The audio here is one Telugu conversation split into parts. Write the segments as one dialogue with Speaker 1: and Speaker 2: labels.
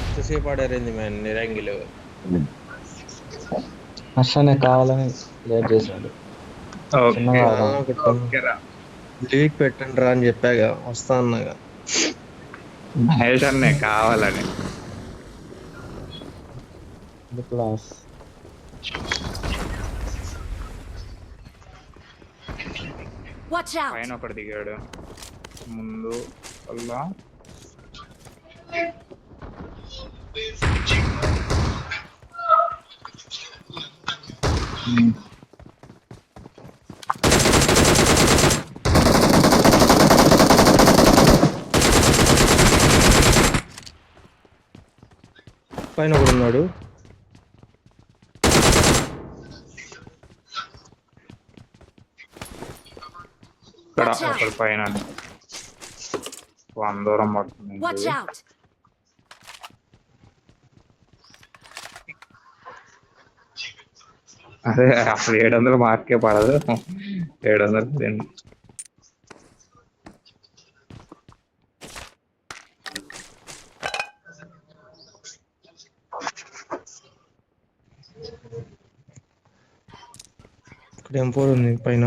Speaker 1: ఎంతసేపు ఆడారింది మ్యాన్ నిరంగిలో.
Speaker 2: అసలు కావాలని లేట్ చేశాడు. చిన్నగా
Speaker 1: లీక్ పెట్టండి రా అని చెప్పాగా, వస్తా అన్నాగా.
Speaker 3: మహేష్ అన్నే కావాలని.
Speaker 2: క్లాస్
Speaker 3: పైన ఒకటి దిగాడు ముందు అలా.
Speaker 1: పైన ఒకడు ఉన్నాడు.
Speaker 3: ఇక్కడ ఒకటి పైన దూరం పడుతుంది. అదే అసలు 700 మార్కే పడదు. 700 తిండి.
Speaker 1: ఇక్కడ M4 ఉంది పైన,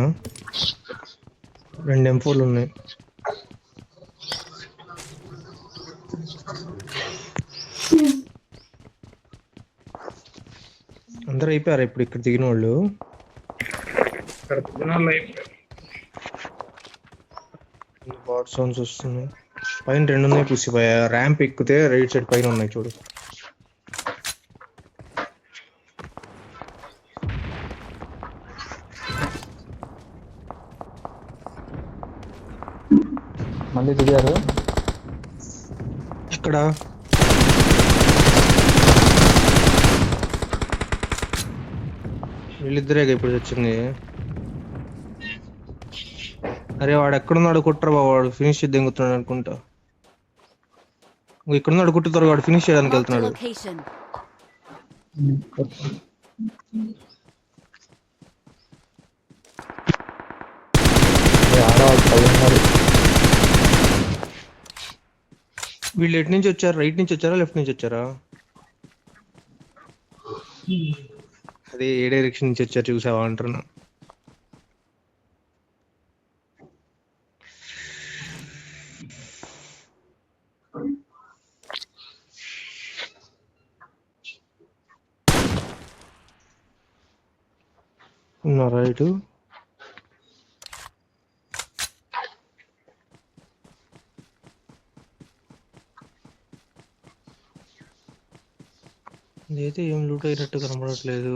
Speaker 1: 2 M4లు ఉన్నాయి. అందరూ అయిపోయారు ఇప్పుడు ఇక్కడ దిగిన వాళ్ళు. బాట్ సౌండ్స్ వస్తున్నాయి. పైన 2 ఉన్నాయి పుసిపోయా. ర్యాంప్ ఎక్కితే రైట్ సైడ్ పైన ఉన్నాయి చూడు.
Speaker 2: మళ్ళీ దిగారు
Speaker 1: ఇక్కడ. వీళ్ళిద్దరేగా ఇప్పుడు వచ్చింది. అరే వాడు ఎక్కడున్నాడు కుట్ర బాబు, వాడు ఫినిష్ దింగుతున్నాడు అనుకుంటా. ఇక్కడున్నాడు కుట్టుతారు, వాడు ఫినిష్ చేయడానికి వెళ్తున్నాడు. వీళ్ళు ఎటు నుంచి వచ్చారు? రైట్ నుంచి వచ్చారా లెఫ్ట్ నుంచి వచ్చారా? అదే ఏ డైరెక్షన్ నుంచి వచ్చారు చూసావా అంటున్నా. రైట్ ఇదైతే ఏం లూట్ అయినట్టు కనబడట్లేదు.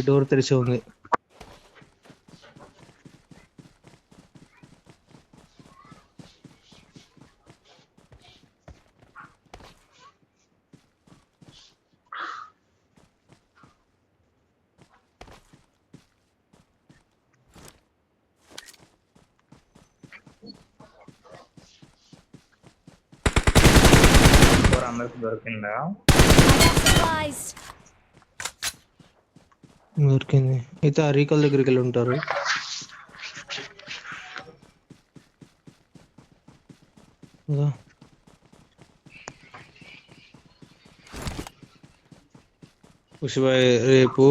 Speaker 1: డోర్ తెరిచి ఉంది.
Speaker 3: అందరికి దొరికిందా?
Speaker 1: దొరికింది. అయితే ఆ రీకల్ దగ్గరికి వెళ్ళి ఉంటారు. పుష్పాయ్ రేపు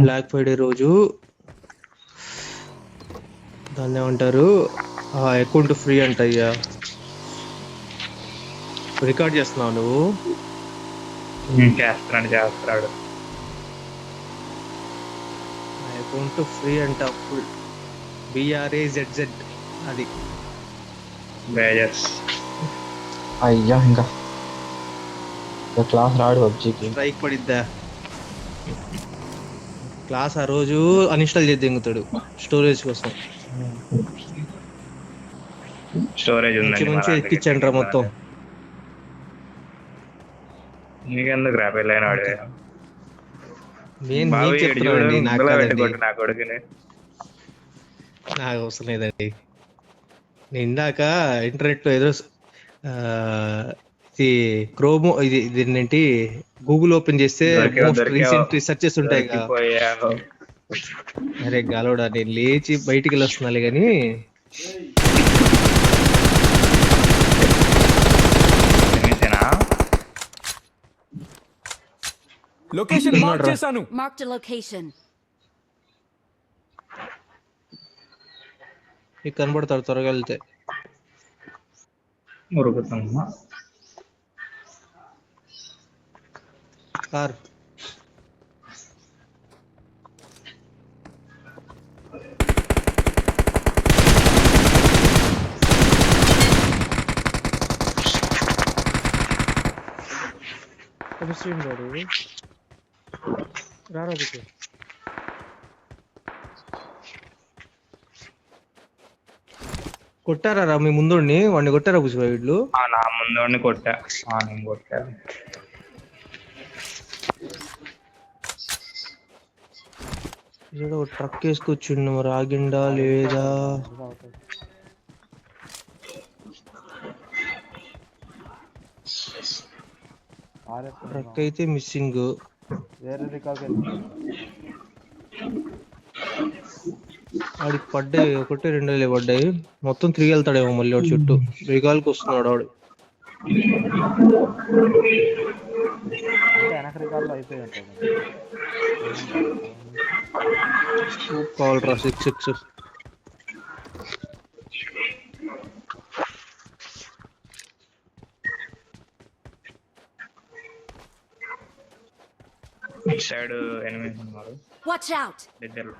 Speaker 1: బ్లాక్ ఫ్రైడే రోజు దాన్ని ఏమంటారు, ఆ అకౌంట్ ఫ్రీ అంట. అయ్యా రికార్డ్ చేస్తున్నావు నువ్వు?
Speaker 3: చేస్తున్నాడు.
Speaker 1: అకౌంట్ ఫ్రీ అంట, ఫుల్ BRAZZ అది.
Speaker 2: అయ్యా ఇంకా క్లాస్ రాడు పబ్జీకి.
Speaker 1: Strike పడిద్దా class? ఆ రోజు అన్ఇన్స్టాల్ చేసి దింగుతాడు స్టోరేజ్ కోసం.
Speaker 3: స్టోరేజ్
Speaker 1: మంచి ఎక్కించండి రా మొత్తం.
Speaker 3: నీకెందుకు రా పెళ్ళైన వాడు?
Speaker 1: నాకు అవసరం లేదండి. నేను ఇందాక ఇంటర్నెట్ లో ఏదో క్రోమ్ ఇది ఏంటి గూగుల్ ఓపెన్ చేస్తే మోస్ట్ రీసెంట్ రీసెర్చెస్ ఉంటాయి కదా, అరే గాలోడా, నేను లేచి బయటికి వెళ్ళొస్తున్నాలే కానీ
Speaker 3: ఎనిమిదేనా?
Speaker 4: Location mark
Speaker 1: ఉన్నాడురా.
Speaker 4: చేశాను.
Speaker 5: Marked a location.
Speaker 1: నీకు కనబడతాడు త్వరగా వెళ్తే.
Speaker 3: మురుగుతున్నా.
Speaker 1: కార్ రారా బిడ్డ. కొట్టారా మీ ముందుండి వాడిని కొట్టారా పుష్ప వీళ్ళు?
Speaker 3: నా ముందు కొట్టా. నేను కొట్టా.
Speaker 1: ఏదో ట్రక్ వేసుకొచ్చిండు, మరి ఆగిండా లేదా? ట్రక్ అయితే మిస్సింగ్.
Speaker 2: వేరే రికార్డ్
Speaker 1: ఆడికి పడ్డాయి ఒకటి రెండేలే పడ్డాయి, మొత్తం తిరిగి వెళ్తాడేమో మళ్ళీ వాడు చుట్టూ. రికాల్కి వస్తున్నాడు వాడు.
Speaker 2: వెనక రికార్డులో అయిపోయి ఉంటుంది.
Speaker 1: కావాలరా 6-6.
Speaker 3: ఇటు సైడ్ ఎనిమిది ఉన్నారు
Speaker 5: Watch out!
Speaker 3: దగ్గరలో.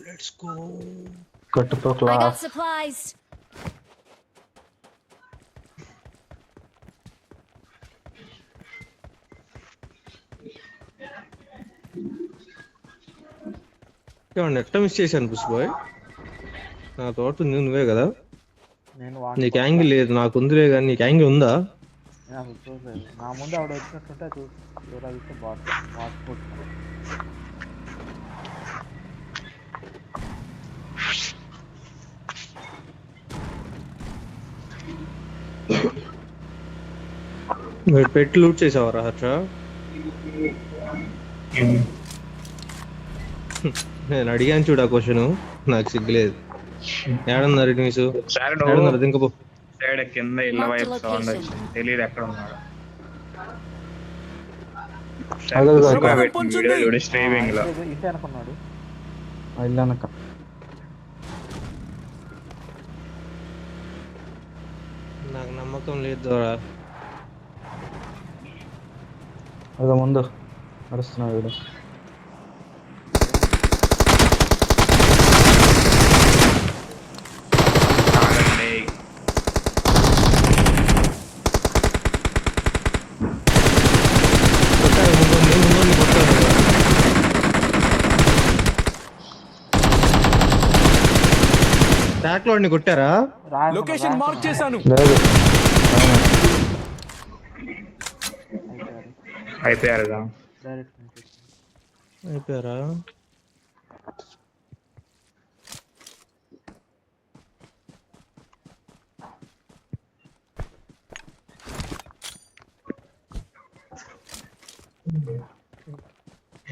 Speaker 1: Let's go.
Speaker 2: కట్టుతో
Speaker 5: I got
Speaker 2: క్లాస్
Speaker 5: supplies.
Speaker 1: ఎట్ట మిస్ చేశాను పుష్పాయ్? నా తోట ఉంది, నువ్వే కదా.
Speaker 2: నేను
Speaker 1: నీకు యాంగిల్ లేదు, నాకు ఉందిలే కానీ నీకు యాంగిల్ ఉందా?
Speaker 2: అసలు చూసలేదు. నా ముందు ఆవిడ వచ్చినట్టుంటే చూస్తే పాస్పోర్ట్
Speaker 1: మీరు పెట్టి లూట్ చేసావరా హర్ష? నేను అడిగాను చూడు ఆ క్వశ్చన్, నాకు సిగ్గులేదు. ఏడన్నారు న్యూస్?
Speaker 3: సైడ్
Speaker 1: ఏడన్నారు దింకపో.
Speaker 3: సైడ్ కింద ఇళ్ళ వైపు సౌండ్ వచ్చింది, తెలియదు ఎక్కడ ఉన్నాడు. స్ట్రీమింగ్ లో
Speaker 2: ఇంటి అనుకున్నాడు. ఇల్లు అనక
Speaker 1: నాకు నమ్మకం లేదు దొరా.
Speaker 2: అదో ముందు నడుస్తున్నాడు వీడు.
Speaker 3: ఆగండి.
Speaker 1: కొట్టాలి, ముందు కొట్టాను. ట్యాక్ లోడ్ని కొట్టారా?
Speaker 4: లొకేషన్ మార్క్ చేశాను.
Speaker 2: లేదు
Speaker 3: అయిపోయారుగా.
Speaker 1: అయిపోయారా?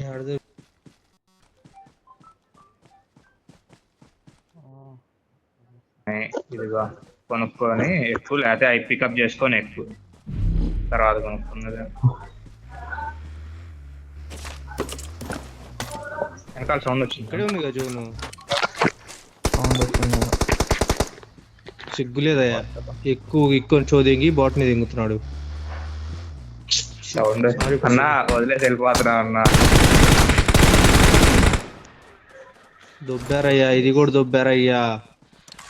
Speaker 1: ఆడదే.
Speaker 3: ఇదిగో కొనుక్కొని ఎక్కువ, లేకపోతే అవి పికప్ చేసుకొని ఎక్కువ తర్వాత కొనుక్కున్నది. వెనకాల సౌండ్ వచ్చింది.
Speaker 1: ఇక్కడే ఉంది కదా జోను.
Speaker 2: సౌండ్ వచ్చింది.
Speaker 1: సిగ్గులేదయ్యా, ఎక్కువ చోదింగి బాట్ మీద దింగుతున్నాడు.
Speaker 3: సౌండ్ అన్నా వదిలేసి వెళ్ళిపోతున్నా అన్నా.
Speaker 1: దొబ్బారయ్యా, ఇది కూడా దొబ్బారయ్యా.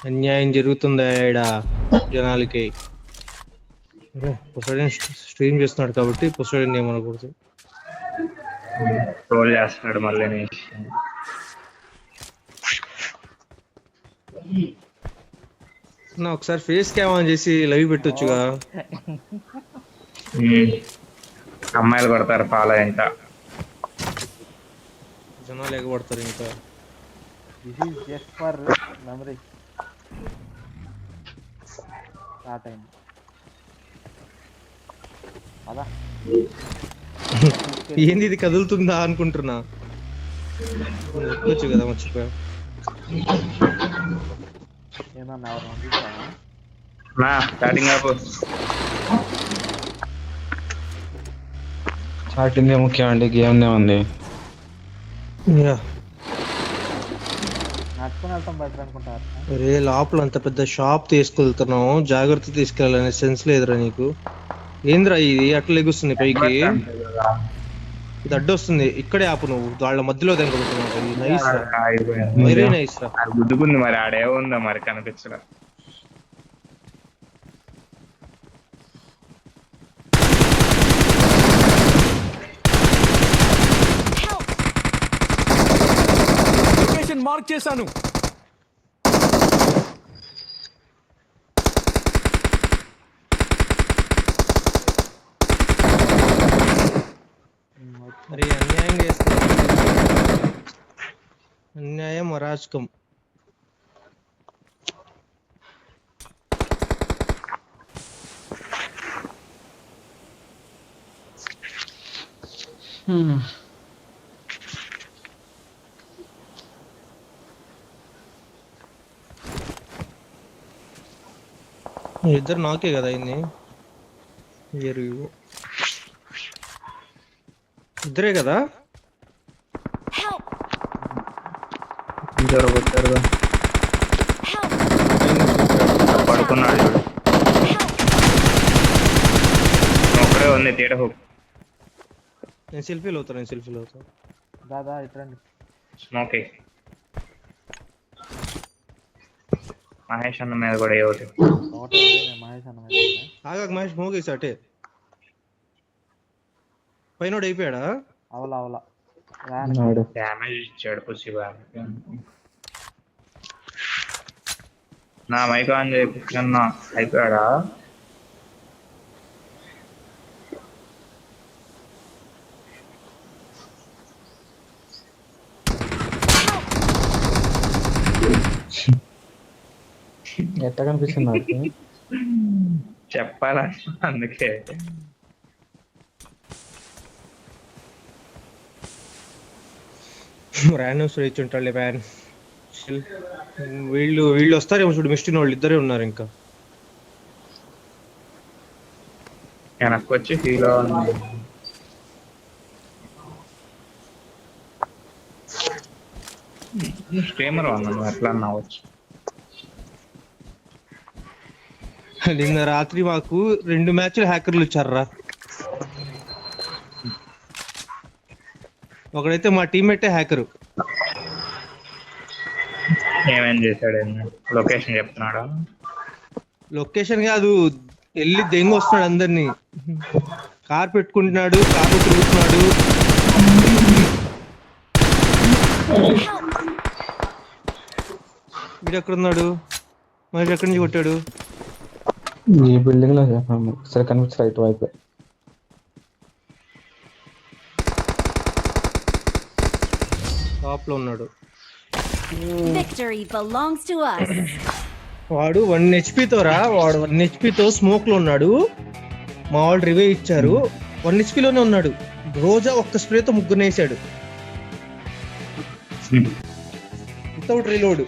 Speaker 1: అన్యాయం జరుగుతుందా ఈడ జనాలకి? పొసైడన్ స్ట్రీమ్ చేస్తున్నాడు కాబట్టి పొసైడన్ ఏమనకూడదు.
Speaker 3: రోల్ చేస్తున్నాడు మళ్ళీ.
Speaker 1: నా ఒకసారి ఫేస్ క్యామ్ ఆన్ చేసి లైవ్ పెట్టొచ్చుగా.
Speaker 3: అమ్మాయిలు కొడతారు పాల ఇంకా.
Speaker 1: జనాలు ఎగబడతారు ఇంకా.
Speaker 2: This is just for memory. Start అయింది అదా.
Speaker 1: ఏంది ఇది కదులుతుందా అనుకుంటున్నా. ఎక్కొచ్చు కదా మర్చిపోయా.
Speaker 2: ఏమన్నా ఎవరు పంపించావా?
Speaker 3: నా స్టార్టింగ్ ఆపు.
Speaker 5: స్టార్టింగ్ ముఖ్యం అండి, గేమ్ ఉంది.
Speaker 1: యా.
Speaker 2: నడుచుకుని వెళ్తాం బెటర్ అనుకుంటారు.
Speaker 1: అరే లోపల అంత పెద్ద షాప్ తీసుకెళ్తున్నావు, జాగ్రత్త తీసుకెళ్ళాలనే సెన్స్ లేదురా నీకు. ఏంద్రా ఇది అట్లా లెగుస్తుంది పైకి, ఇది అడ్డొస్తుంది. ఇక్కడే ఆపు నువ్వు, వాళ్ళ మధ్యలో దెంగబడుతున్నావు. నైస్ రా, వెరీ నైస్ రా.
Speaker 3: అది గుద్దుకుంది మరి, ఆడే ఉందా మరి కనిపించడం.
Speaker 4: లొకేషన్ మార్క్ చేశాను.
Speaker 1: అరే అన్యాయం చేస్తున్నా, అన్యాయం అరాచకం. ఇద్దరు నాకే కదా అయింది. ఇద్దరే కదా.
Speaker 3: జరగొచ్చారుగా పడుకున్నాడు చూడు. ఒకడే ఉంది తేట హుక్.
Speaker 1: నేను సెల్ఫీలో అవుతా.
Speaker 2: దాదా ఇట్రండి.
Speaker 3: స్మోకే మహేష్ అన్న మీద కూడా ఏమిటి.
Speaker 2: ఒకటే నేను మహేష్ అన్న మీద ఉంటా.
Speaker 1: ఆగాక మహేష్ మోగేసి అటే పైన అయిపోయాడా.
Speaker 2: అవలా
Speaker 3: డ్యామేజ్ ఇచ్చాడు పుసి బాగా. నా మైక్ ఆన్ చేయించుకున్నా అయిపోయాడా.
Speaker 5: ఎట్లా కనిపిస్తుంది నాకు?
Speaker 3: చెప్పాలా అందుకే.
Speaker 1: ర్యాండమ్ స్టోరీ ఇచ్చి ఉంటాడులే మ్యాన్. వీళ్ళు వస్తారేమో చూడు, మిస్టిన్ వాళ్ళు ఇద్దరే ఉన్నారు ఇంకా.
Speaker 3: వెనక్కి వచ్చి హీరో స్ట్రీమర్ అన్నాను ఎట్లా అన్నావచ్చు.
Speaker 1: నిన్న రాత్రి మాకు 2 మ్యాచ్లు హ్యాకర్లు ఇచ్చారా. ఒకడైతే మా టీమ్మేటే హ్యాకరు.
Speaker 3: ఏమేం చేశాడు? లొకేషన్ చెప్తున్నాడా?
Speaker 1: లొకేషన్ కాదు, వెళ్ళి దెంగ వస్తున్నాడు అందరినీ. కార్ పెట్టుకుంటున్నాడు, కార్లో తిరుగుతున్నాడు. వీడు ఎక్కడున్నాడు? మరి ఎక్కడి నుంచి కొట్టాడు?
Speaker 5: ఈ బిల్డింగ్ లో సరే కనిపించి రైట్ వైపు.
Speaker 1: టాప్ లో ఉన్నాడు.
Speaker 6: Victory belongs to us.
Speaker 1: వాడు 1 HP తో రా, వాడు 1 HP తో స్మోక్ లో ఉన్నాడు. మా వాళ్ళు రివే ఇచ్చారు, 1 HP లోనే ఉన్నాడు. రోజా ఒక్క స్ప్రేతో 3 వేసాడు వితౌట్ రీలోడ్.